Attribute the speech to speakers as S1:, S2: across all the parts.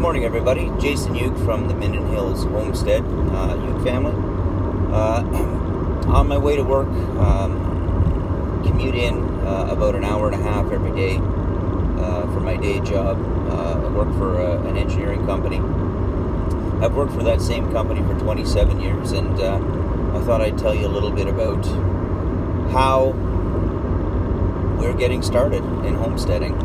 S1: morning, everybody. Jason Uke from the Minden Hills Homestead, Uke family. On my way to work, commute in about an hour and a half every day for my day job. I work for an engineering company. I've worked for that same company for 27 years, and I thought I'd tell you a little bit about how we're getting started in homesteading.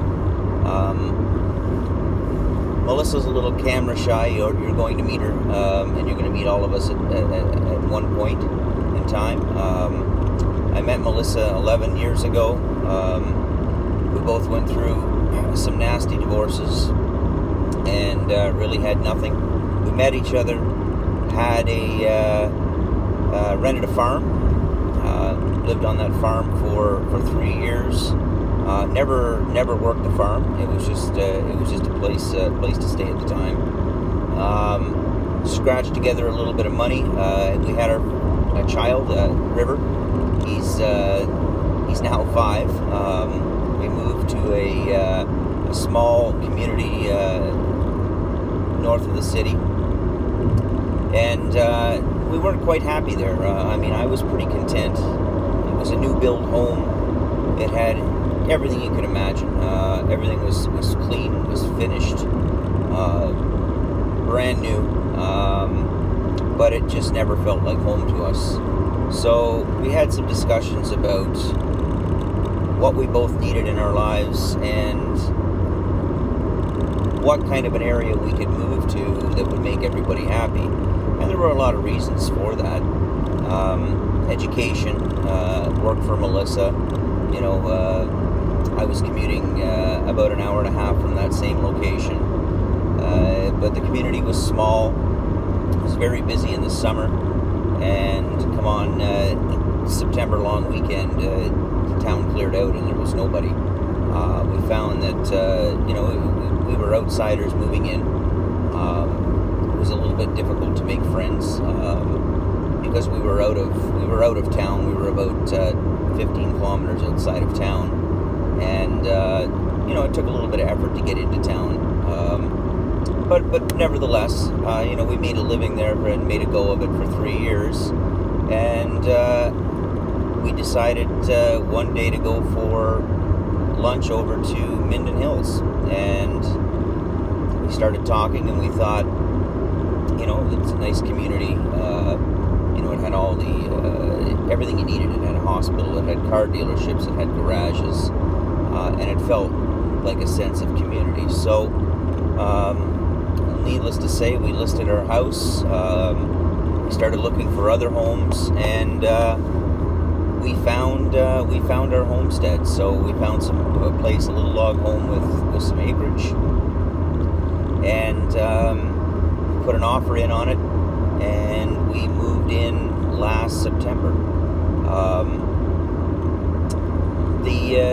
S1: Melissa's a little camera shy. You're going to meet her, and you're going to meet all of us at one point in time. I met Melissa 11 years ago. We both went through some nasty divorces and really had nothing. We met each other, had rented a farm, lived on that farm for 3 years. Never worked the farm. It was just a place to stay at the time. Scratched together a little bit of money. We had a child, River. He's now 5. We moved to a small community north of the city, and we weren't quite happy there. I was pretty content. It was a new build home. It had everything you could imagine. Everything was clean, was finished, brand new, but it just never felt like home to us. So we had some discussions about what we both needed in our lives and what kind of an area we could move to that would make everybody happy. And there were a lot of reasons for that. Education, work for Melissa. I was commuting about an hour and a half from that same location, but the community was small. It was very busy in the summer, and come on September long weekend, the town cleared out and there was nobody. We found that we were outsiders moving in. It was a little bit difficult to make friends because we were out of town. We were about 15 kilometers outside of town. And, it took a little bit of effort to get into town. But nevertheless, we made a living there and made a go of it for 3 years. And we decided one day to go for lunch over to Minden Hills. And we started talking, and we thought, it's a nice community. It had all the everything you needed. It had a hospital, it had car dealerships, it had garages, and it felt like a sense of community. So, needless to say, we listed our house. We started looking for other homes, and we found our homestead. So we found a place, a little log home with some acreage, and put an offer in on it, and we moved in last September.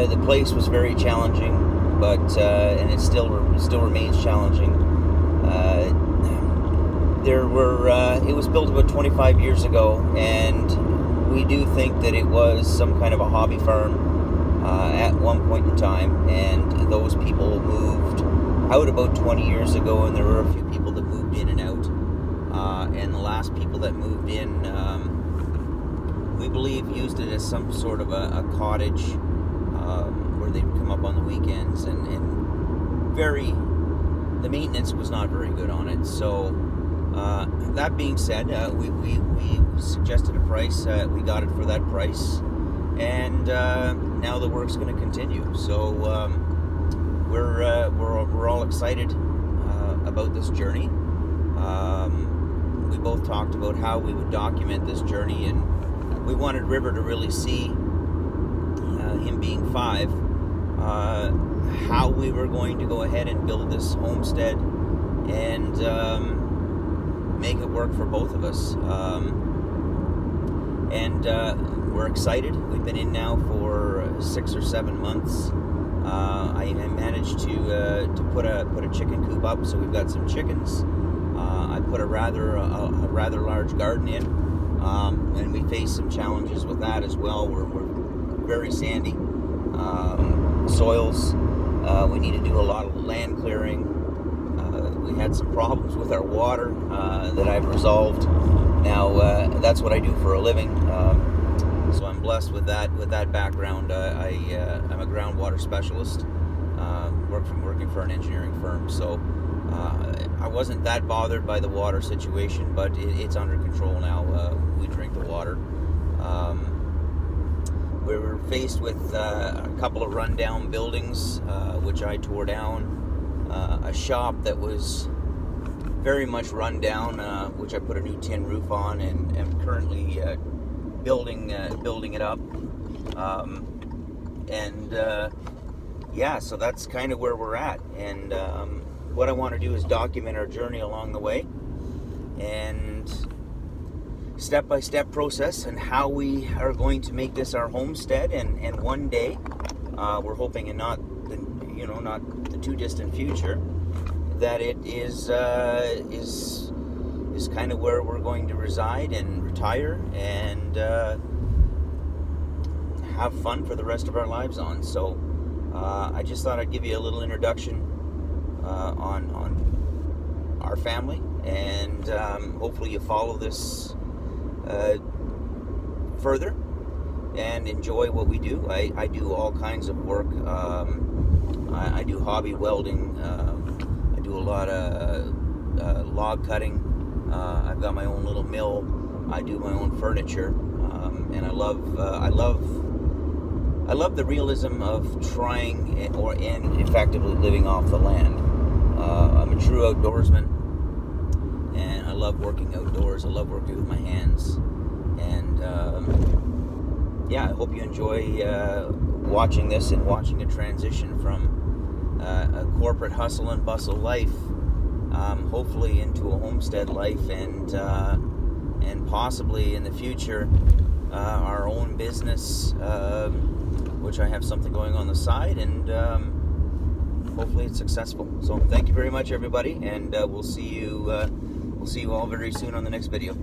S1: The place was very challenging, but and it still remains challenging. It was built about 25 years ago, and we do think that it was some kind of a hobby farm at one point in time, and those people moved out about 20 years ago, and there were a few people that moved in and out. And the last people that moved in, we believe, used it as some sort of a cottage where they'd come up on the weekends, and the maintenance was not very good on it. So that being said, we suggested a price. We got it for that price, and now the work's going to continue. So we're all excited about this journey. We both talked about how we would document this journey, and we wanted River to really see, him being 5, how we were going to go ahead and build this homestead and make it work for both of us. And we're excited. We've been in now for 6 or 7 months. I managed to put a chicken coop up, so we've got some chickens. I put a rather large garden in, and we faced some challenges with that as well. We're very sandy soils. We need to do a lot of land clearing. We had some problems with our water that I've resolved. Now that's what I do for a living, so I'm blessed with that background. I'm a groundwater specialist, working for an engineering firm. So I wasn't that bothered by the water situation, but it's under control now. We drink the water. We were faced with a couple of rundown buildings, which I tore down. A shop that was very much run down, which I put a new tin roof on, and am currently building it up. So that's kind of where we're at. And what I want to do is document our journey along the way, and step-by-step process, and how we are going to make this our homestead. And one day, we're hoping in not the too distant future, that it is kind of where we're going to reside and retire and have fun for the rest of our lives on. So I just thought I'd give you a little introduction on our family, and hopefully you follow this further and enjoy what we do. I do all kinds of work. I do hobby welding. I do a lot of log cutting. I've got my own little mill. I do my own furniture, and I love the realism of trying and effectively living off the land. I'm a true outdoorsman, and I love working outdoors. I love working with my hands, and I hope you enjoy watching this and watching a transition from a corporate hustle and bustle life, hopefully into a homestead life, and possibly in the future our own business, which I have something going on the side, and hopefully it's successful. So thank you very much, everybody, and we'll see you all very soon on the next video.